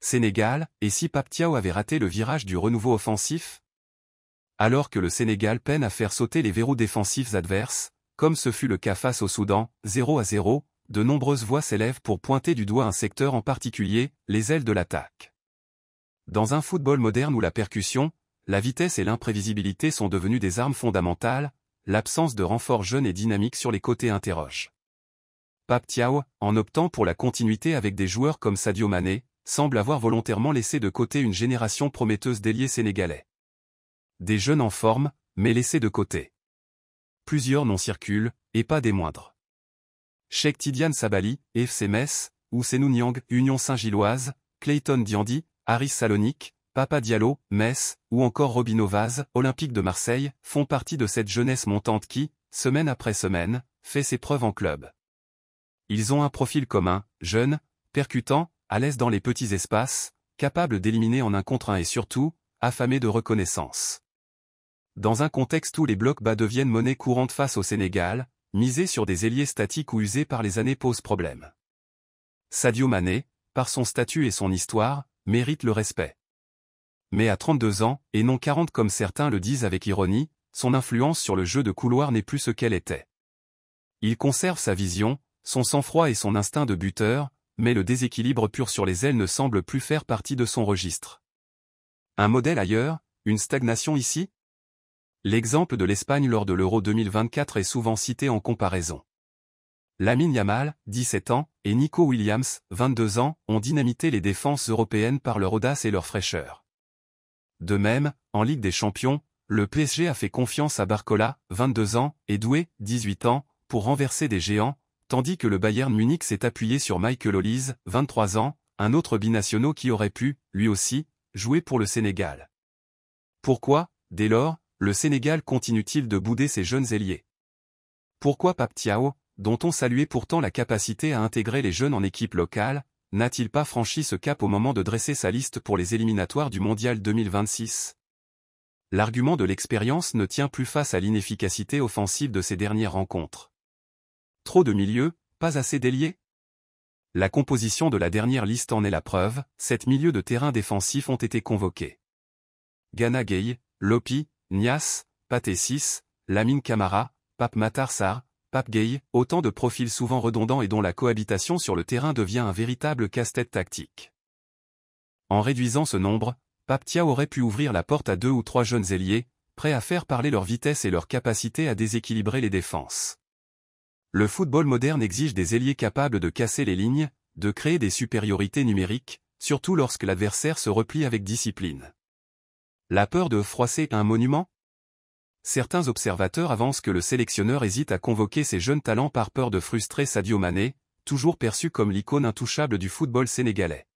Sénégal, et si Pape Thiaw avait raté le virage du renouveau offensif? Alors que le Sénégal peine à faire sauter les verrous défensifs adverses, comme ce fut le cas face au Soudan, 0-0, de nombreuses voix s'élèvent pour pointer du doigt un secteur en particulier, les ailes de l'attaque. Dans un football moderne où la percussion, la vitesse et l'imprévisibilité sont devenues des armes fondamentales, l'absence de renforts jeunes et dynamiques sur les côtés interroge. Pape Thiaw, en optant pour la continuité avec des joueurs comme Sadio Mané, semble avoir volontairement laissé de côté une génération prometteuse d'ailiers sénégalais. Des jeunes en forme, mais laissés de côté. Plusieurs noms circulent, et pas des moindres. Cheikh Tidiane Sabali, FC Metz, Ousseynou Niang, Union Saint-Gilloise, Clayton Diandi, Aris Salonique, Papa Diallo, Metz, ou encore Robin Vaz, Olympique de Marseille, font partie de cette jeunesse montante qui, semaine après semaine, fait ses preuves en club. Ils ont un profil commun, jeune, percutant, à l'aise dans les petits espaces, capable d'éliminer en un contre un et surtout, affamé de reconnaissance. Dans un contexte où les blocs bas deviennent monnaie courante face au Sénégal, miser sur des ailiers statiques ou usés par les années pose problème. Sadio Mané, par son statut et son histoire, mérite le respect. Mais à 32 ans, et non 40 comme certains le disent avec ironie, son influence sur le jeu de couloir n'est plus ce qu'elle était. Il conserve sa vision, son sang-froid et son instinct de buteur, mais le déséquilibre pur sur les ailes ne semble plus faire partie de son registre. Un modèle ailleurs, une stagnation ici? L'exemple de l'Espagne lors de l'Euro 2024 est souvent cité en comparaison. Lamine Yamal, 17 ans, et Nico Williams, 22 ans, ont dynamité les défenses européennes par leur audace et leur fraîcheur. De même, en Ligue des Champions, le PSG a fait confiance à Barcola, 22 ans, et Doué, 18 ans, pour renverser des géants, tandis que le Bayern Munich s'est appuyé sur Michael Olise, 23 ans, un autre binational qui aurait pu, lui aussi, jouer pour le Sénégal. Pourquoi, dès lors, le Sénégal continue-t-il de bouder ses jeunes ailiers? Pourquoi Pape Thiaw, dont on saluait pourtant la capacité à intégrer les jeunes en équipe locale, n'a-t-il pas franchi ce cap au moment de dresser sa liste pour les éliminatoires du Mondial 2026? L'argument de l'expérience ne tient plus face à l'inefficacité offensive de ces dernières rencontres. Trop de milieux, pas assez d'ailiers? La composition de la dernière liste en est la preuve, 7 milieux de terrain défensifs ont été convoqués. Gana Gueye, Lopi, Niasse, Pathé 6, Lamine Camara, Pape Matar Sarr, Pape Gueye, autant de profils souvent redondants et dont la cohabitation sur le terrain devient un véritable casse-tête tactique. En réduisant ce nombre, Pape Thiaw aurait pu ouvrir la porte à 2 ou 3 jeunes ailiers, prêts à faire parler leur vitesse et leur capacité à déséquilibrer les défenses. Le football moderne exige des ailiers capables de casser les lignes, de créer des supériorités numériques, surtout lorsque l'adversaire se replie avec discipline. La peur de froisser un monument? Certains observateurs avancent que le sélectionneur hésite à convoquer ces jeunes talents par peur de frustrer Sadio Mané, toujours perçu comme l'icône intouchable du football sénégalais.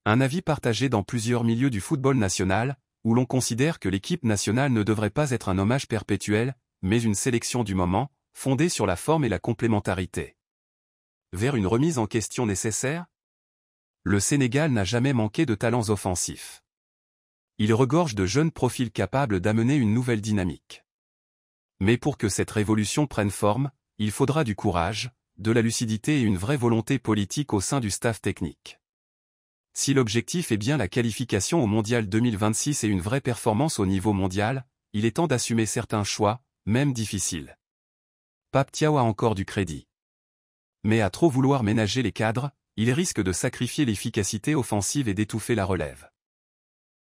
Un avis partagé dans plusieurs milieux du football national, où l'on considère que l'équipe nationale ne devrait pas être un hommage perpétuel, mais une sélection du moment, fondée sur la forme et la complémentarité. Vers une remise en question nécessaire? Le Sénégal n'a jamais manqué de talents offensifs. Il regorge de jeunes profils capables d'amener une nouvelle dynamique. Mais pour que cette révolution prenne forme, il faudra du courage, de la lucidité et une vraie volonté politique au sein du staff technique. Si l'objectif est bien la qualification au Mondial 2026 et une vraie performance au niveau mondial, il est temps d'assumer certains choix, même difficiles. Pape Thiaw a encore du crédit. Mais à trop vouloir ménager les cadres, il risque de sacrifier l'efficacité offensive et d'étouffer la relève.